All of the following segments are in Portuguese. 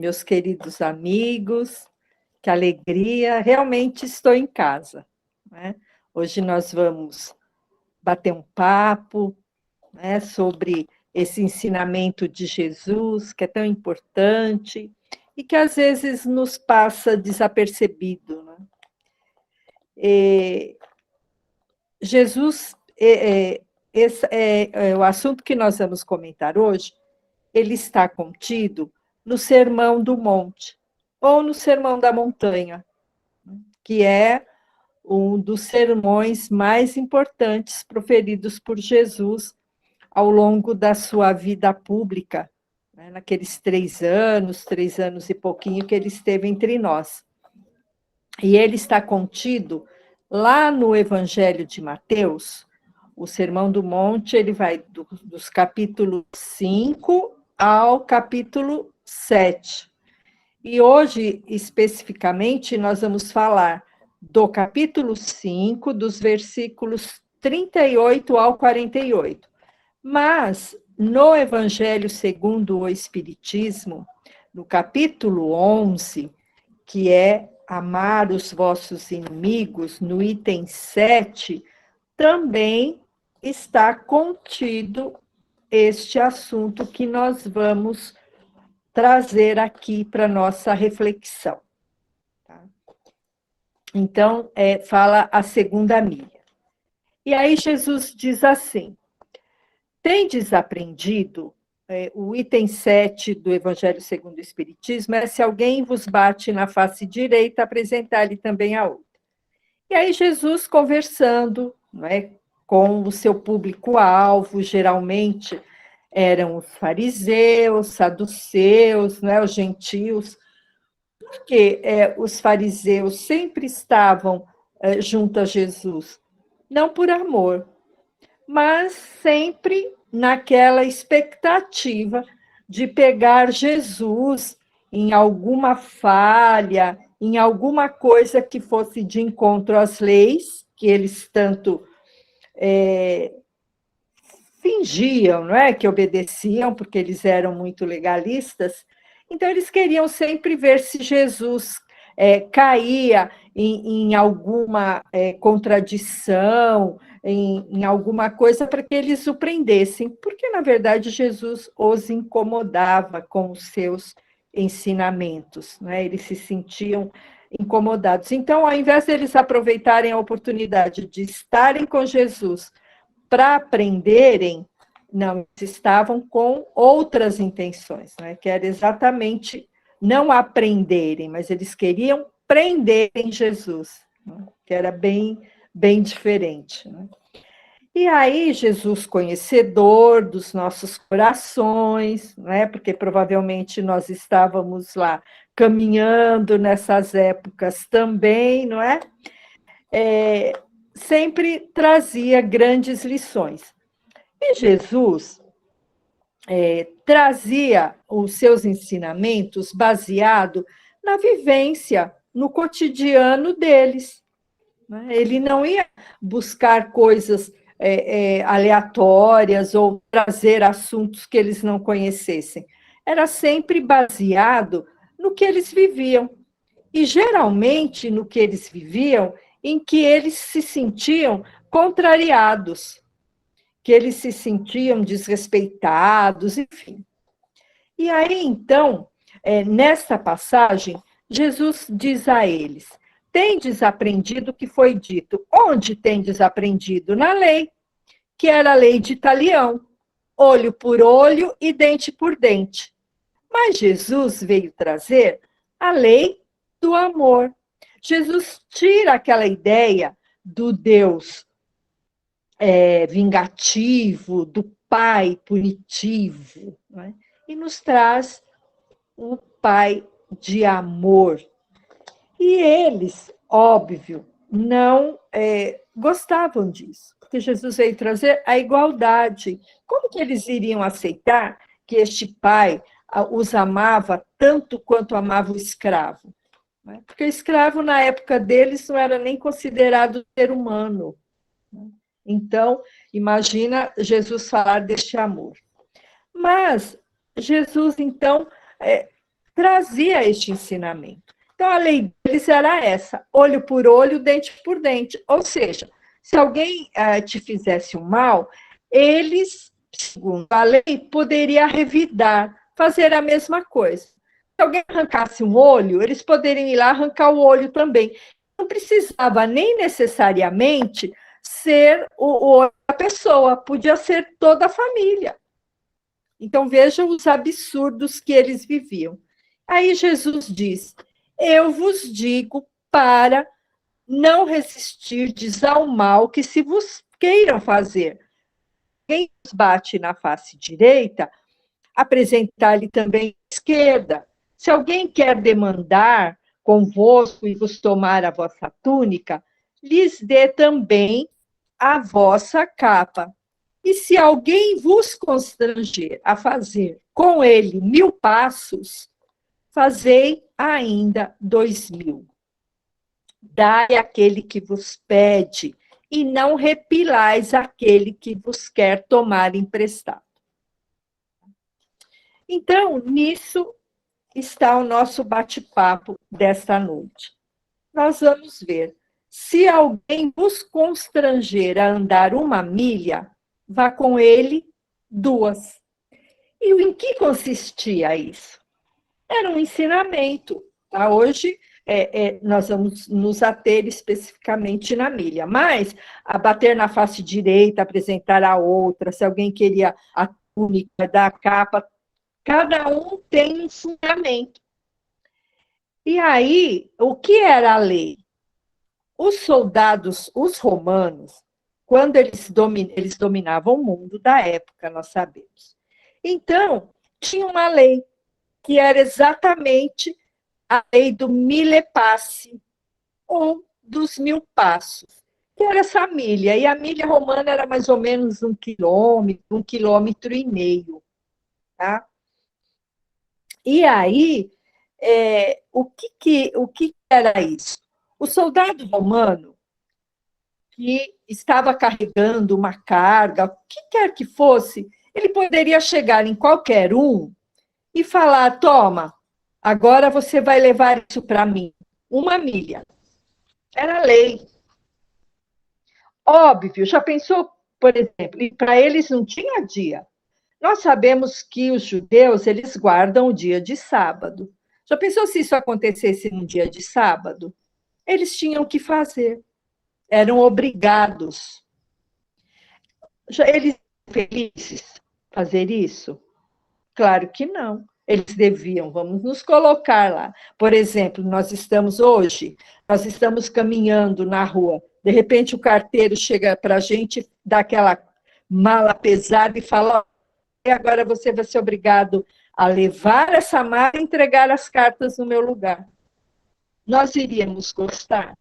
meus queridos amigos, que alegria, realmente estou em casa, né? Hoje nós vamos bater um papo, né, sobre esse ensinamento de Jesus, que é tão importante e que às vezes nos passa desapercebido, né? Jesus, esse é o assunto que nós vamos comentar hoje, ele está contido no Sermão do Monte, ou no Sermão da Montanha, que é um dos sermões mais importantes proferidos por Jesus ao longo da sua vida pública, né, naqueles 3 anos e pouquinho que ele esteve entre nós. E ele está contido lá no Evangelho de Mateus. O Sermão do Monte, ele vai dos capítulos 5 ao capítulo 7. E hoje, especificamente, nós vamos falar do capítulo 5, dos versículos 38 ao 48. Mas, no Evangelho segundo o Espiritismo, no capítulo 11, que é amar os vossos inimigos, no item 7, também está contido este assunto que nós vamos trazer aqui para nossa reflexão. Tá? Então, fala a segunda milha. E aí Jesus diz assim: tendes aprendido, o item 7 do Evangelho segundo o Espiritismo é: se alguém vos bate na face direita, apresentar-lhe também a outra. E aí Jesus conversando, não é, com o seu público-alvo, geralmente eram os fariseus, saduceus, né, os gentios, porque os fariseus sempre estavam junto a Jesus, não por amor, mas sempre naquela expectativa de pegar Jesus em alguma falha, em alguma coisa que fosse de encontro às leis, que eles tanto fingiam, não é, que obedeciam, porque eles eram muito legalistas. Então, eles queriam sempre ver se Jesus caía em alguma contradição, em alguma coisa para que eles o prendessem, porque, na verdade, Jesus os incomodava com os seus ensinamentos, né? Eles se sentiam incomodados. Então, ao invés deles aproveitarem a oportunidade de estarem com Jesus para aprenderem, não, eles estavam com outras intenções, né? Que era exatamente não aprenderem, mas eles queriam prender em Jesus, né? Que era bem diferente, né? E aí, Jesus, conhecedor dos nossos corações, né? Porque provavelmente nós estávamos lá caminhando nessas épocas também, não é? Sempre trazia grandes lições. E Jesus trazia os seus ensinamentos baseado na vivência, no cotidiano deles. Ele não ia buscar coisas aleatórias ou trazer assuntos que eles não conhecessem. Era sempre baseado no que eles viviam. E, geralmente, no que eles viviam, em que eles se sentiam contrariados, que eles se sentiam desrespeitados, enfim. E aí, então, nesta passagem, Jesus diz a eles: tendes aprendido o que foi dito. Onde tendes aprendido? Na lei, que era a lei de Talião, olho por olho e dente por dente. Mas Jesus veio trazer a lei do amor. Jesus tira aquela ideia do Deus vingativo, do pai punitivo, né? E nos traz o pai de amor. E eles, óbvio, não gostavam disso, porque Jesus veio trazer a igualdade. Como que eles iriam aceitar que este pai os amava tanto quanto amava o escravo? Porque o escravo, na época deles, não era nem considerado ser humano. Então, imagina Jesus falar deste amor. Mas Jesus, então, trazia este ensinamento. Então, a lei deles era essa: olho por olho, dente por dente. Ou seja, se alguém te fizesse um mal, eles, segundo a lei, poderiam revidar, fazer a mesma coisa. Se alguém arrancasse um olho, eles poderiam ir lá arrancar o olho também. Não precisava nem necessariamente ser a pessoa, podia ser toda a família. Então, vejam os absurdos que eles viviam. Aí Jesus diz: eu vos digo para não resistirdes ao mal que se vos queiram fazer. Quem vos bate na face direita, apresentar-lhe também a esquerda. Se alguém quer demandar convosco e vos tomar a vossa túnica, lhes dê também a vossa capa. E se alguém vos constranger a fazer com ele 1000 passos, fazei ainda 2000. Dai àquele que vos pede, e não repilais aquele que vos quer tomar emprestado. Então, nisso está o nosso bate-papo desta noite. Nós vamos ver. Se alguém vos constranger a andar 1 milha, vá com ele 2. E em que consistia isso? Era um ensinamento. Tá? Hoje, nós vamos nos ater especificamente na milha, mas a bater na face direita, apresentar a outra, se alguém queria a túnica, dar a capa, cada um tem um fundamento. E aí, o que era a lei? Os soldados, os romanos, quando eles dominavam o mundo da época, nós sabemos. Então, tinha uma lei, que era exatamente a lei do mille passi, ou dos 1000 passos, que era essa milha. E a milha romana era mais ou menos 1 quilômetro e meio. Tá? E aí, o que era isso? O soldado romano, que estava carregando uma carga, o que quer que fosse, ele poderia chegar em qualquer um e falar: toma, agora você vai levar isso para mim, 1 milha. Era lei. Óbvio, já pensou, por exemplo, e para eles não tinha dia. Nós sabemos que os judeus, eles guardam o dia de sábado. Já pensou se isso acontecesse num dia de sábado? Eles tinham que fazer, eram obrigados. Eles felizes fazer isso? Claro que não. Eles deviam, vamos nos colocar lá. Por exemplo, nós estamos caminhando na rua, de repente o carteiro chega para a gente, dá aquela mala pesada e fala: e agora você vai ser obrigado a levar essa mala e entregar as cartas no meu lugar. Nós iríamos gostar?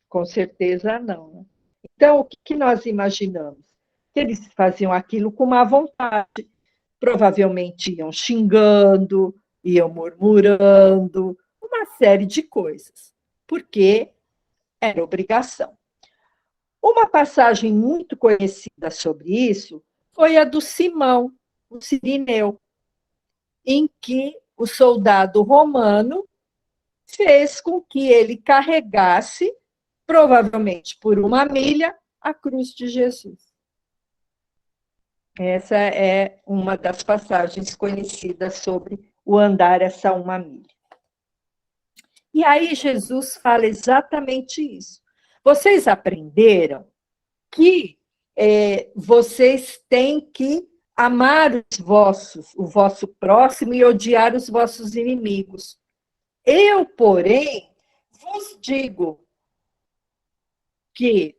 Com certeza não. Né? Então, o que nós imaginamos? Que eles faziam aquilo com má vontade, provavelmente iam xingando, iam murmurando, uma série de coisas, porque era obrigação. Uma passagem muito conhecida sobre isso foi a do Simão, o Cirineu, em que o soldado romano fez com que ele carregasse, provavelmente por 1 milha, a cruz de Jesus. Essa é uma das passagens conhecidas sobre o andar essa 1 milha. E aí Jesus fala exatamente isso. Vocês aprenderam que vocês têm que amar o vosso próximo e odiar os vossos inimigos. Eu, porém, vos digo que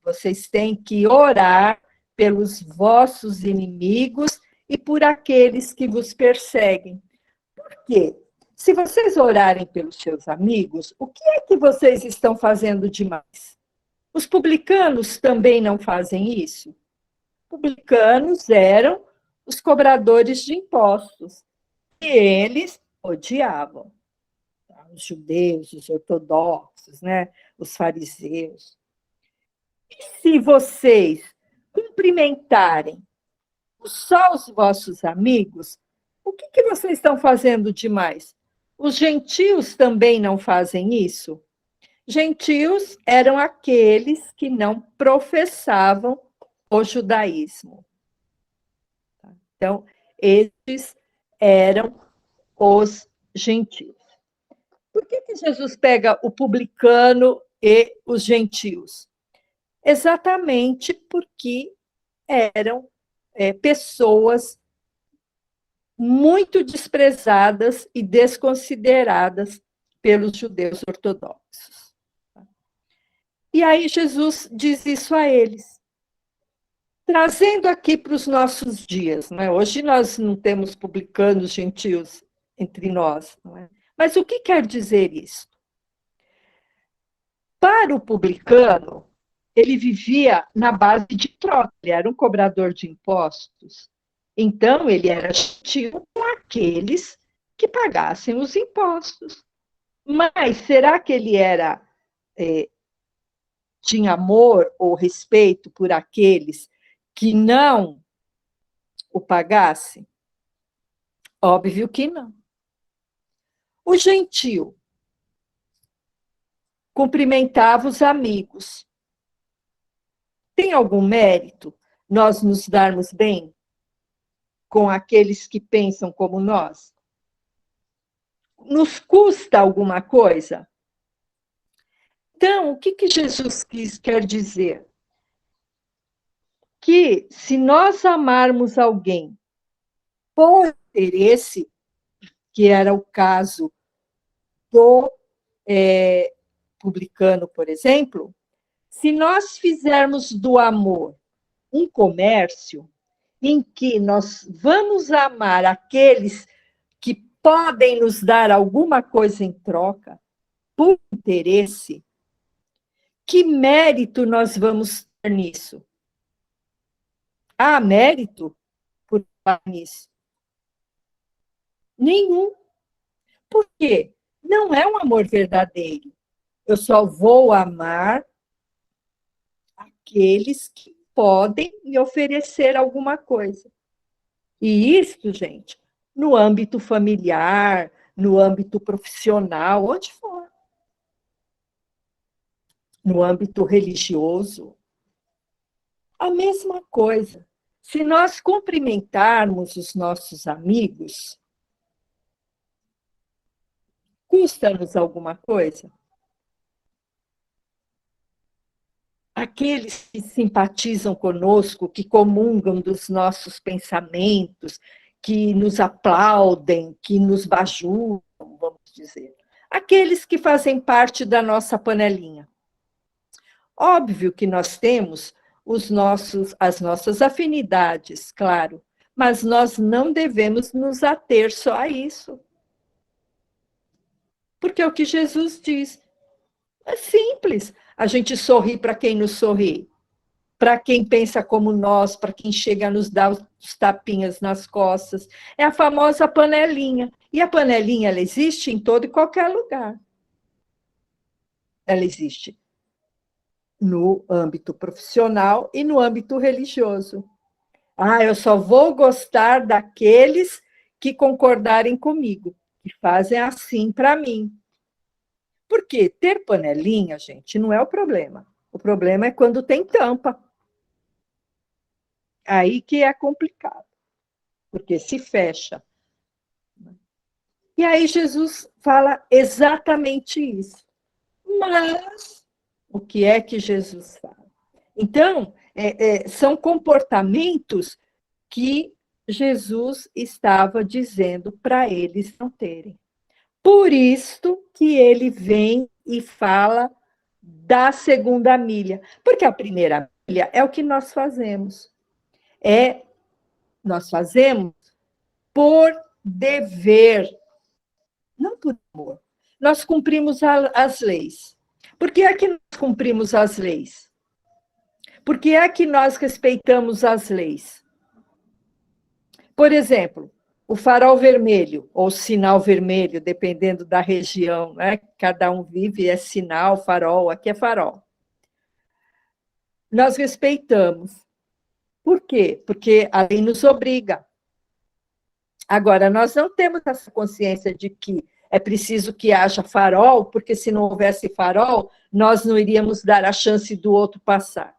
vocês têm que orar pelos vossos inimigos e por aqueles que vos perseguem. Por quê? Se vocês orarem pelos seus amigos, o que é que vocês estão fazendo demais? Os publicanos também não fazem isso? Publicanos eram os cobradores de impostos, e eles odiavam os judeus, os ortodoxos, né? Os fariseus. E se vocês cumprimentarem só os vossos amigos, o que vocês estão fazendo demais? Os gentios também não fazem isso? Gentios eram aqueles que não professavam o judaísmo. Então, esses eram os gentios. Por que Jesus pega o publicano e os gentios? Exatamente porque eram pessoas muito desprezadas e desconsideradas pelos judeus ortodoxos. E aí Jesus diz isso a eles. Trazendo aqui para os nossos dias, né? Hoje nós não temos publicanos gentios entre nós, não é? Mas o que quer dizer isso? Para o publicano, ele vivia na base de troca, ele era um cobrador de impostos. Então, ele era gentio com aqueles que pagassem os impostos. Mas será que ele tinha amor ou respeito por aqueles que não o pagassem? Óbvio que não. O gentio cumprimentava os amigos. Tem algum mérito nós nos darmos bem com aqueles que pensam como nós? Nos custa alguma coisa? Então, o que Jesus quer dizer? Que se nós amarmos alguém por interesse, que era o caso do publicano, por exemplo, se nós fizermos do amor um comércio em que nós vamos amar aqueles que podem nos dar alguma coisa em troca, por interesse, que mérito nós vamos ter nisso? Há mérito por falar nisso? Nenhum. Por quê? Não é um amor verdadeiro. Eu só vou amar aqueles que podem me oferecer alguma coisa. E isso, gente, no âmbito familiar, no âmbito profissional, onde for. No âmbito religioso, a mesma coisa. Se nós cumprimentarmos os nossos amigos, custa-nos alguma coisa? Aqueles que simpatizam conosco, que comungam dos nossos pensamentos, que nos aplaudem, que nos bajulam, vamos dizer. Aqueles que fazem parte da nossa panelinha. Óbvio que nós temos as nossas afinidades, claro, mas nós não devemos nos ater só a isso. Porque é o que Jesus diz. É simples. A gente sorri para quem nos sorri, para quem pensa como nós, para quem chega a nos dar os tapinhas nas costas. É a famosa panelinha. E a panelinha, ela existe em todo e qualquer lugar. Ela existe no âmbito profissional e no âmbito religioso. Eu só vou gostar daqueles que concordarem comigo, que fazem assim para mim. Porque ter panelinha, gente, não é o problema. O problema é quando tem tampa. Aí que é complicado, porque se fecha. E aí Jesus fala exatamente isso. Mas o que é que Jesus fala? Então, são comportamentos que Jesus estava dizendo para eles não terem. Por isso que ele vem e fala da segunda milha, porque a primeira milha é o que nós fazemos. Nós fazemos por dever, não por amor. Nós cumprimos as leis. Por que é que nós cumprimos as leis? Por que é que nós respeitamos as leis? Por exemplo, o farol vermelho, ou sinal vermelho, dependendo da região, né? Cada um vive, é sinal, farol, aqui é farol. Nós respeitamos. Por quê? Porque a lei nos obriga. Agora, nós não temos essa consciência de que é preciso que haja farol, porque se não houvesse farol, nós não iríamos dar a chance do outro passar.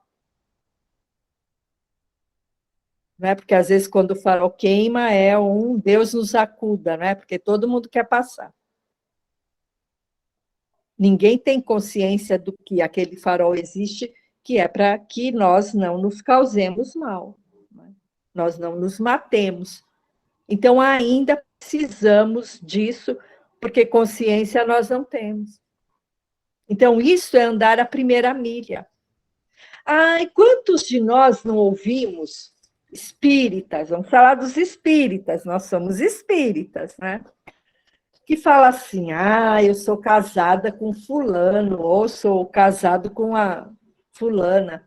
Né? Porque às vezes quando o farol queima é um Deus nos acuda, né? Porque todo mundo quer passar. Ninguém tem consciência do que aquele farol existe, que é para que nós não nos causemos mal, né? Nós não nos matemos. Então, ainda precisamos disso, porque consciência nós não temos. Então, isso é andar a primeira milha. Ai, quantos de nós não ouvimos espíritas? Vamos falar dos espíritas, nós somos espíritas, né? Que fala assim: ah, eu sou casada com fulano, ou sou casado com a fulana.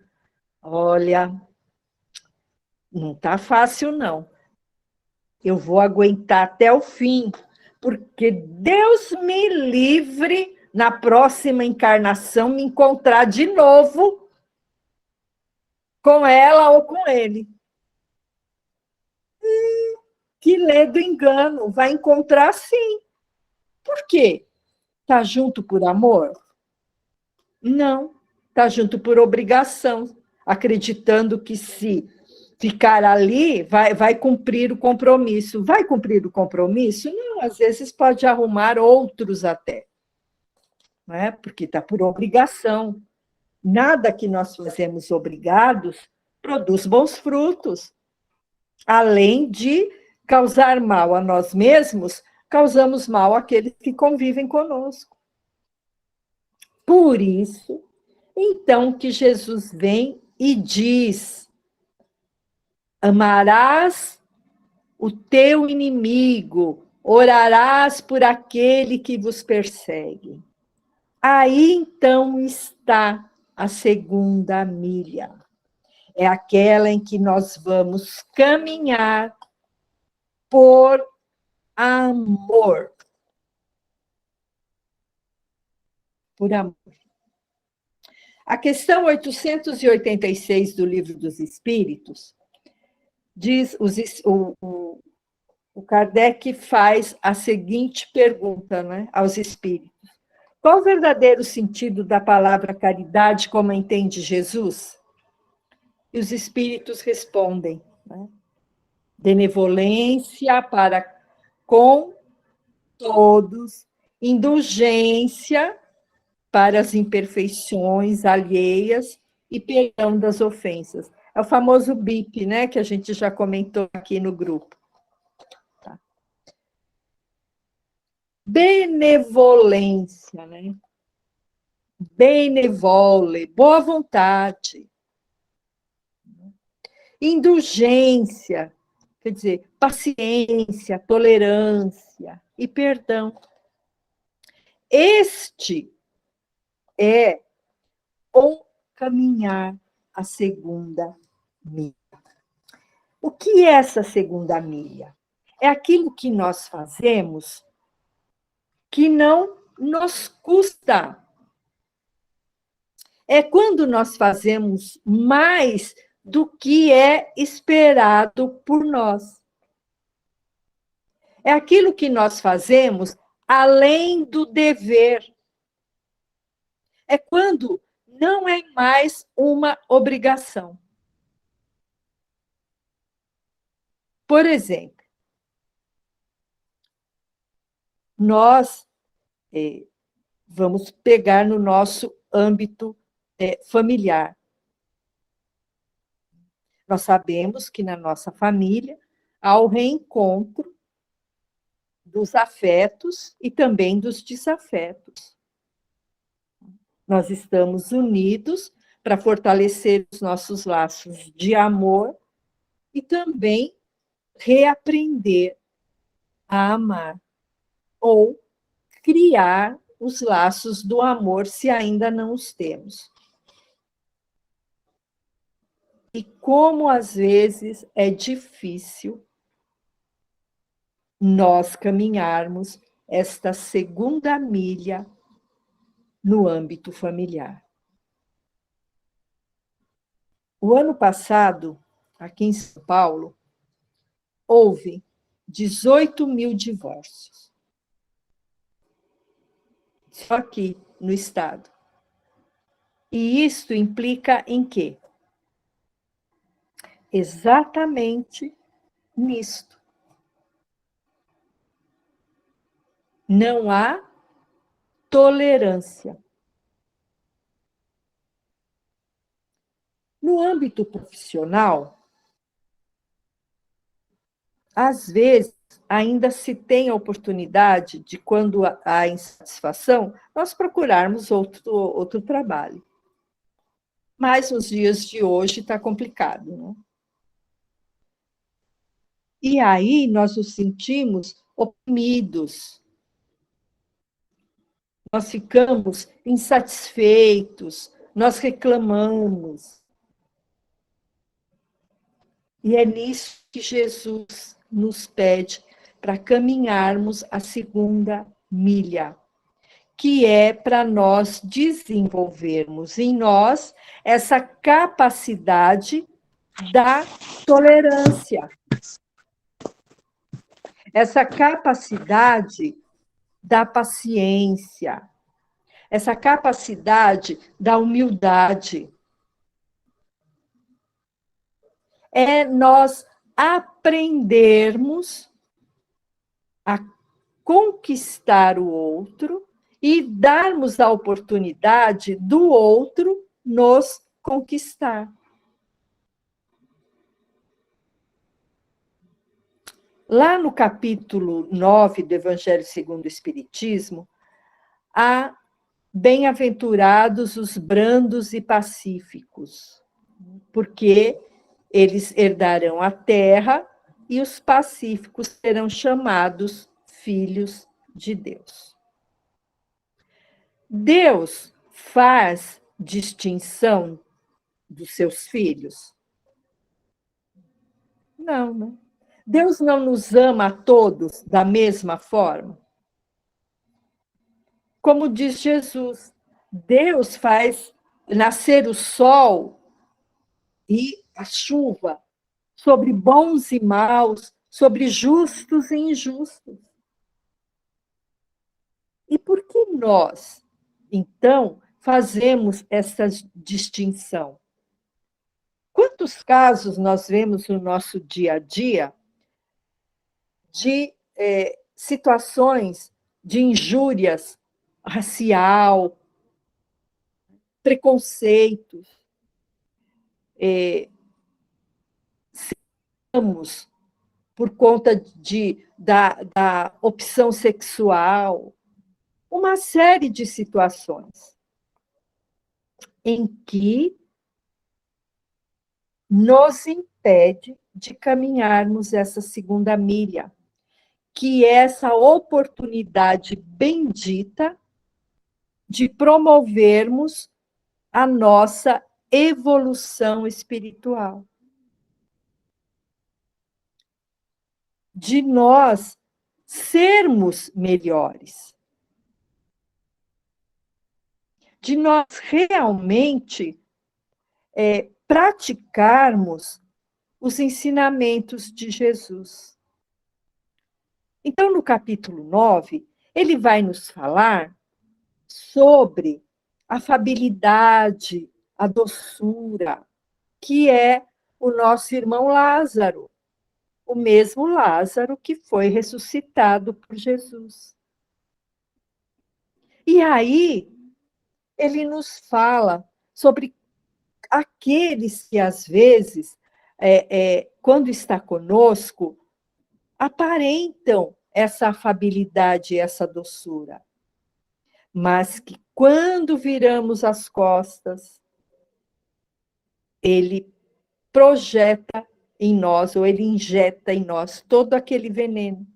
Olha, não tá fácil, não. Eu vou aguentar até o fim, porque Deus me livre na próxima encarnação me encontrar de novo com ela ou com ele. Que lê do engano, vai encontrar sim. Por quê? Tá junto por amor? Não, tá junto por obrigação, acreditando que se ficar ali, vai cumprir o compromisso. Vai cumprir o compromisso? Não, às vezes pode arrumar outros até, né? Porque está por obrigação. Nada que nós fazemos obrigados produz bons frutos. Além de causar mal a nós mesmos, causamos mal àqueles que convivem conosco. Por isso, então, que Jesus vem e diz: amarás o teu inimigo, orarás por aquele que vos persegue. Aí então está a segunda milha. É aquela em que nós vamos caminhar por amor. Por amor. A questão 886 do Livro dos Espíritos diz, o Kardec faz a seguinte pergunta, né, aos espíritos: qual o verdadeiro sentido da palavra caridade como entende Jesus? E os espíritos respondem, né, benevolência para com todos, indulgência para as imperfeições alheias e perdão das ofensas. É o famoso BIP, né, que a gente já comentou aqui no grupo. Tá. Benevolência, né? Benevole, boa vontade. Indulgência, quer dizer, paciência, tolerância e perdão. Este é o caminhar a segunda milha. O que é essa segunda milha? É aquilo que nós fazemos que não nos custa. É quando nós fazemos mais do que é esperado por nós. É aquilo que nós fazemos além do dever. É quando não é mais uma obrigação. Por exemplo, nós vamos pegar no nosso âmbito familiar. Nós sabemos que na nossa família há o reencontro dos afetos e também dos desafetos. Nós estamos unidos para fortalecer os nossos laços de amor e também reaprender a amar ou criar os laços do amor se ainda não os temos. E como às vezes é difícil nós caminharmos esta segunda milha no âmbito familiar. O ano passado, aqui em São Paulo, houve 18 mil divórcios. Só aqui no estado. E isso implica em quê? Exatamente nisto. Não há tolerância. No âmbito profissional, às vezes, ainda se tem a oportunidade de, quando há insatisfação, nós procurarmos outro trabalho. Mas nos dias de hoje está complicado, né? E aí nós nos sentimos oprimidos, nós ficamos insatisfeitos, nós reclamamos. E é nisso que Jesus nos pede para caminharmos a segunda milha, que é para nós desenvolvermos em nós essa capacidade da tolerância, essa capacidade da paciência, essa capacidade da humildade. É nós aprendermos a conquistar o outro e darmos a oportunidade do outro nos conquistar. Lá no capítulo 9 do Evangelho segundo o Espiritismo, há bem-aventurados os brandos e pacíficos, porque eles herdarão a terra e os pacíficos serão chamados filhos de Deus. Deus faz distinção dos seus filhos? Não, não. Deus não nos ama a todos da mesma forma? Como diz Jesus, Deus faz nascer o sol e a chuva sobre bons e maus, sobre justos e injustos. E por que nós, então, fazemos essa distinção? Quantos casos nós vemos no nosso dia a dia de situações de injúrias racial, preconceitos, por conta da opção sexual, uma série de situações em que nos impede de caminharmos essa segunda milha, que é essa oportunidade bendita de promovermos a nossa evolução espiritual. De nós sermos melhores. De nós realmente praticarmos os ensinamentos de Jesus. Então, no capítulo 9, ele vai nos falar sobre a afabilidade, a doçura, que é o nosso irmão Lázaro, o mesmo Lázaro que foi ressuscitado por Jesus. E aí, ele nos fala sobre aqueles que, às vezes, quando está conosco, aparentam essa afabilidade e essa doçura, mas que, quando viramos as costas, ele projeta em nós, ou ele injeta em nós todo aquele veneno.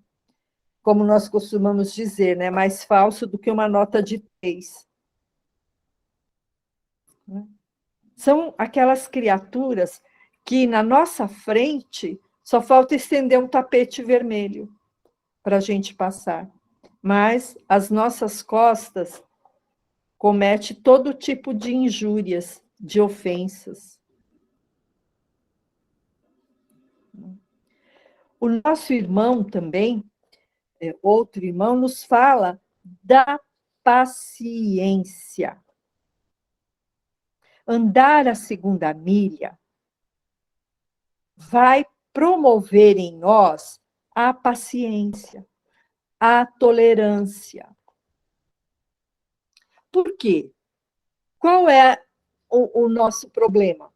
Como nós costumamos dizer, né? Mais falso do que uma nota de 3. São aquelas criaturas que, na nossa frente, só falta estender um tapete vermelho para a gente passar. Mas as nossas costas comete todo tipo de injúrias, de ofensas. O nosso irmão também, outro irmão, nos fala da paciência. Andar a segunda milha vai promover em nós a paciência, a tolerância. Por quê? Qual é o nosso problema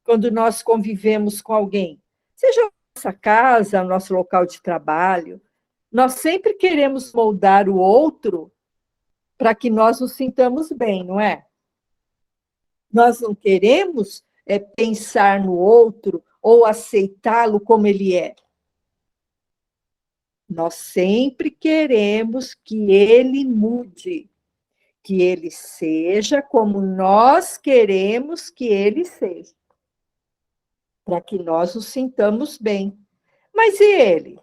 quando nós convivemos com alguém? Seja a nossa casa, nosso local de trabalho, nós sempre queremos moldar o outro para que nós nos sintamos bem, não é? Nós não queremos pensar no outro ou aceitá-lo como ele é. Nós sempre queremos que ele mude, que ele seja como nós queremos que ele seja, para que nós nos sintamos bem. Mas e ele?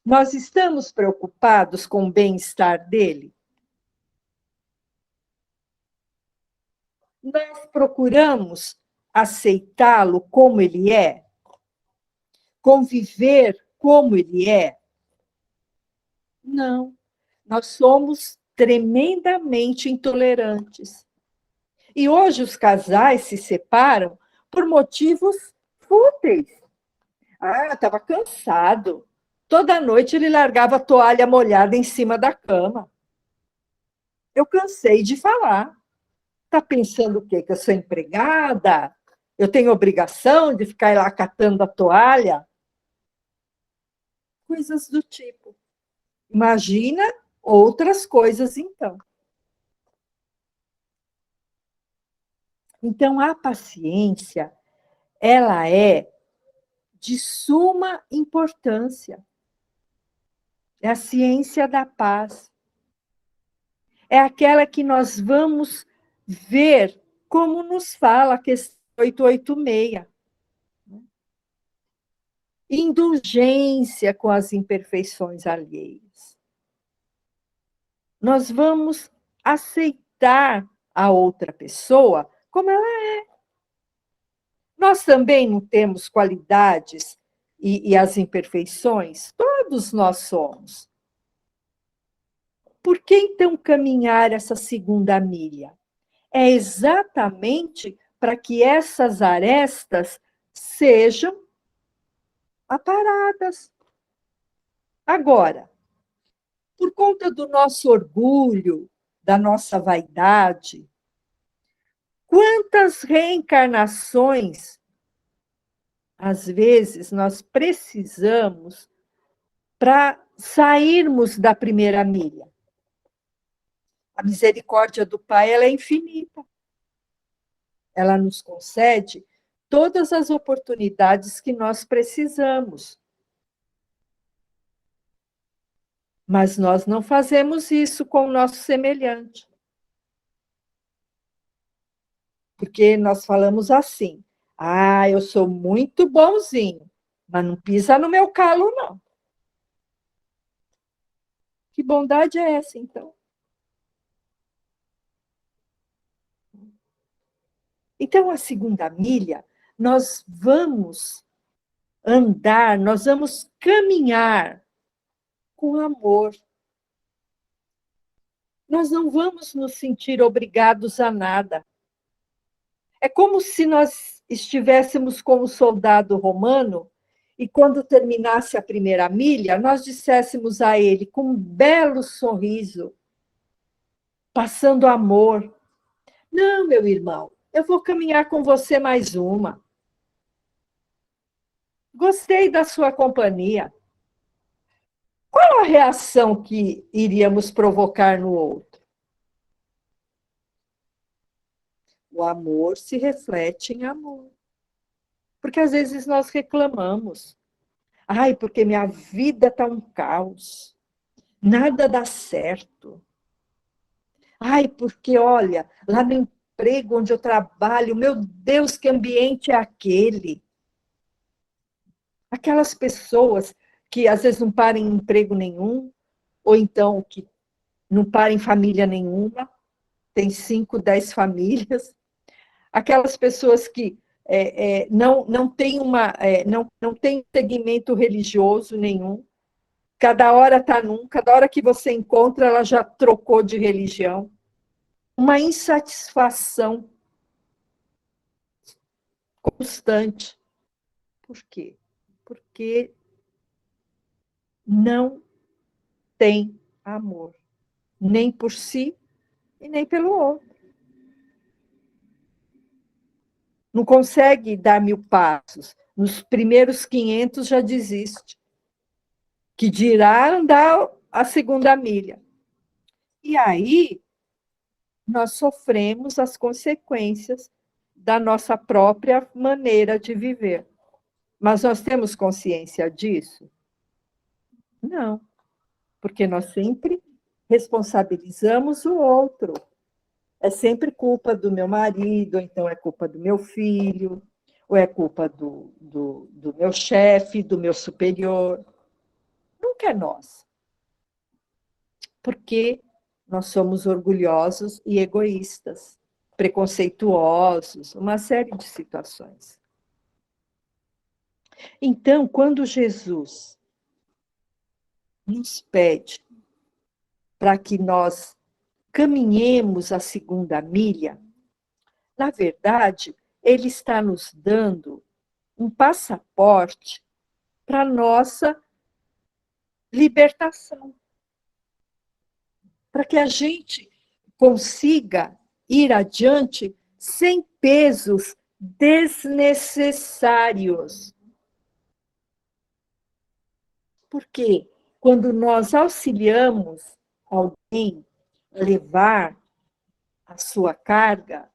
Nós estamos preocupados com o bem-estar dele? Nós procuramos aceitá-lo como ele é? Conviver como ele é? Não. Nós somos tremendamente intolerantes. E hoje os casais se separam por motivos fúteis. Ah, estava cansado. Toda noite ele largava a toalha molhada em cima da cama. Eu cansei de falar. Está pensando o quê? Que eu sou empregada? Eu tenho obrigação de ficar lá catando a toalha? Coisas do tipo. Imagina outras coisas, então. Então, a paciência, ela é de suma importância. É a ciência da paz. É aquela que nós vamos ver como nos fala a questão 886. Indulgência com as imperfeições alheias. Nós vamos aceitar a outra pessoa como ela é. Nós também não temos qualidades e as imperfeições? Todos nós somos. Por que então caminhar essa segunda milha? É exatamente para que essas arestas sejam aparadas. Agora, por conta do nosso orgulho, da nossa vaidade, quantas reencarnações, às vezes, nós precisamos para sairmos da primeira milha? A misericórdia do Pai, ela é infinita. Ela nos concede todas as oportunidades que nós precisamos. Mas nós não fazemos isso com o nosso semelhante. Porque nós falamos assim: ah, eu sou muito bonzinho, mas não pisa no meu calo, não. Que bondade é essa, então? Então, a segunda milha, nós vamos andar, nós vamos caminhar com amor. Nós não vamos nos sentir obrigados a nada. É como se nós estivéssemos como soldado romano e quando terminasse a primeira milha, nós disséssemos a ele com um belo sorriso, passando amor: não, meu irmão, eu vou caminhar com você mais uma. Gostei da sua companhia. Qual a reação que iríamos provocar no outro? O amor se reflete em amor. Porque às vezes nós reclamamos. Ai, porque minha vida está um caos. Nada dá certo. Ai, porque olha, lá no emprego onde eu trabalho, meu Deus, que ambiente é aquele? Aquelas pessoas que às vezes não param em emprego nenhum, ou então que não param em família nenhuma, tem 5, 10 famílias. Aquelas pessoas que não tem não tem segmento religioso nenhum. Cada hora está cada hora que você encontra, ela já trocou de religião. Uma insatisfação constante. Por quê? Porque não tem amor, nem por si e nem pelo outro. Não consegue dar 1000 passos. Nos primeiros 500 já desiste. Que dirá andar a segunda milha. E aí, nós sofremos as consequências da nossa própria maneira de viver. Mas nós temos consciência disso? Não, porque nós sempre responsabilizamos o outro. É sempre culpa do meu marido, ou então é culpa do meu filho, ou é culpa do meu chefe, do meu superior. Nunca é nós. Porque nós somos orgulhosos e egoístas, preconceituosos, uma série de situações. Então, quando Jesus nos pede para que nós caminhemos a segunda milha, na verdade, ele está nos dando um passaporte para a nossa libertação, para que a gente consiga ir adiante sem pesos desnecessários. Porque quando nós auxiliamos alguém a levar a sua carga,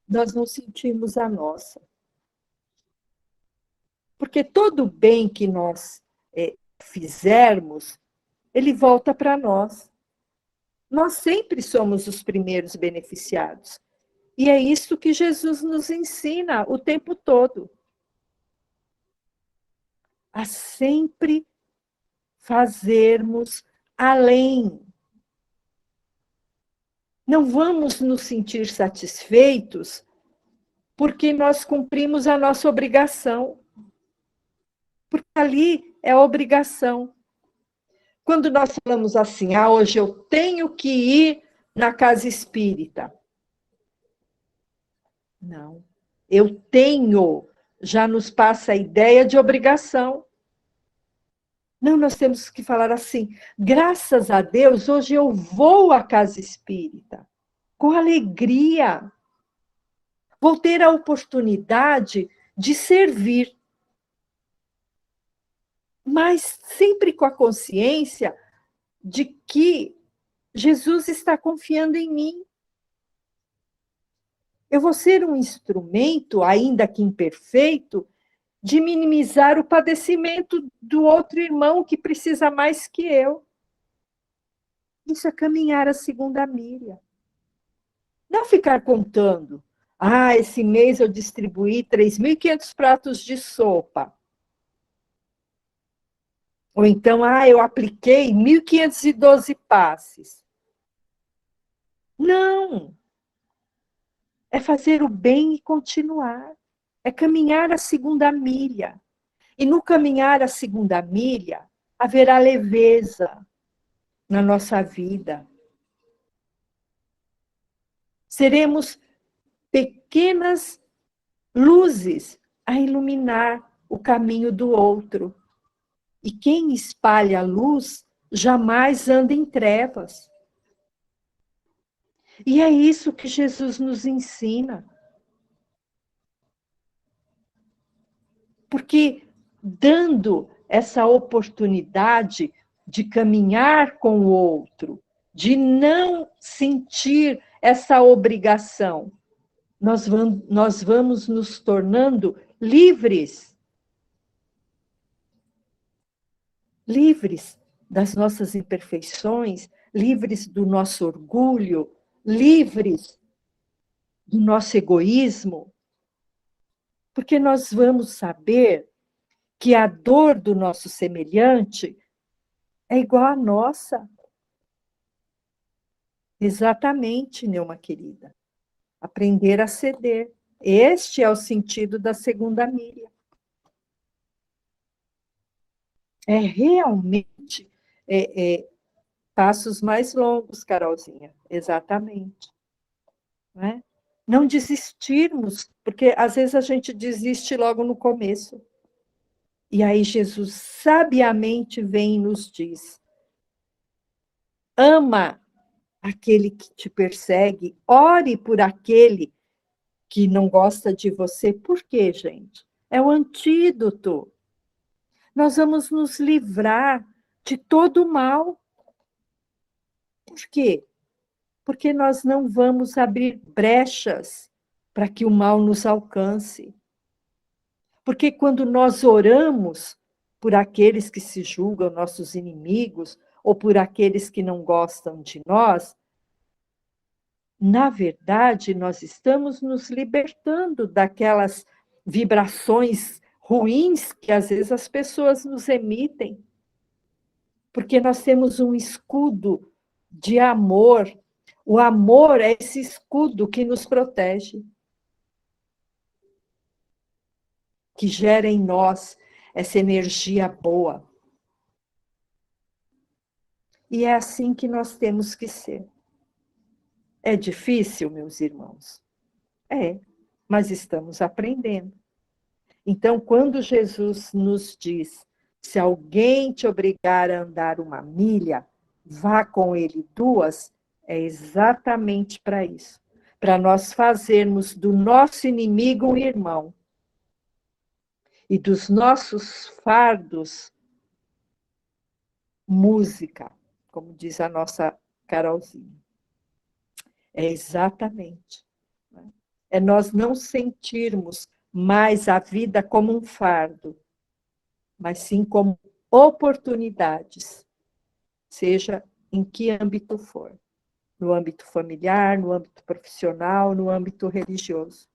nós não sentimos a nossa. Porque todo bem que nós fizermos, ele volta para nós. Nós sempre somos os primeiros beneficiados. E é isso que Jesus nos ensina o tempo todo. A sempre fazermos além. Não vamos nos sentir satisfeitos porque nós cumprimos a nossa obrigação. Porque ali é obrigação. Quando nós falamos assim, hoje eu tenho que ir na casa espírita. Não, eu tenho, já nos passa a ideia de obrigação. Não, nós temos que falar assim, graças a Deus, hoje eu vou à casa espírita, com alegria. Vou ter a oportunidade de servir, mas sempre com a consciência de que Jesus está confiando em mim. Eu vou ser um instrumento, ainda que imperfeito, de minimizar o padecimento do outro irmão que precisa mais que eu. Isso é caminhar a segunda milha. Não ficar contando. Esse mês eu distribuí 3.500 pratos de sopa. Ou então, eu apliquei 1.512 passes. Não. É fazer o bem e continuar. É caminhar a segunda milha. E no caminhar a segunda milha, haverá leveza na nossa vida. Seremos pequenas luzes a iluminar o caminho do outro. E quem espalha a luz jamais anda em trevas. E é isso que Jesus nos ensina. Porque dando essa oportunidade de caminhar com o outro, de não sentir essa obrigação, nós vamos nos tornando livres. Livres das nossas imperfeições, livres do nosso orgulho, livres do nosso egoísmo, porque nós vamos saber que a dor do nosso semelhante é igual à nossa. Exatamente, Neuma querida. Aprender a ceder Este é o sentido da segunda milha. É realmente passos mais longos, Carolzinha, exatamente. Não é? Não desistirmos, porque às vezes a gente desiste logo no começo. E aí Jesus sabiamente vem e nos diz: ama aquele que te persegue, ore por aquele que não gosta de você. Por quê, gente? É o antídoto. Nós vamos nos livrar de todo o mal. Por quê? Porque nós não vamos abrir brechas para que o mal nos alcance. Porque quando nós oramos por aqueles que se julgam nossos inimigos, ou por aqueles que não gostam de nós, na verdade, nós estamos nos libertando daquelas vibrações ruins que às vezes as pessoas nos emitem, porque nós temos um escudo de amor. O amor é esse escudo que nos protege, que gera em nós essa energia boa. E é assim que nós temos que ser. É difícil, meus irmãos? É, mas estamos aprendendo. Então, quando Jesus nos diz: se alguém te obrigar a andar uma milha, vá com ele duas, é exatamente para isso. Para nós fazermos do nosso inimigo um irmão e dos nossos fardos música, como diz a nossa Carolzinha. É exatamente. É nós não sentirmos mais a vida como um fardo, mas sim como oportunidades, seja em que âmbito for. No âmbito familiar, no âmbito profissional, no âmbito religioso.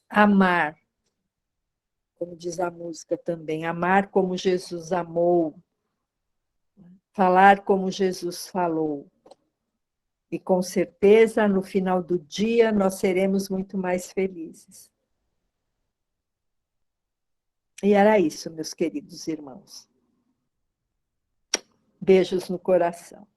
Amar, como diz a música também, amar como Jesus amou, falar como Jesus falou. E com certeza, no final do dia, nós seremos muito mais felizes. E era isso, meus queridos irmãos. Beijos no coração.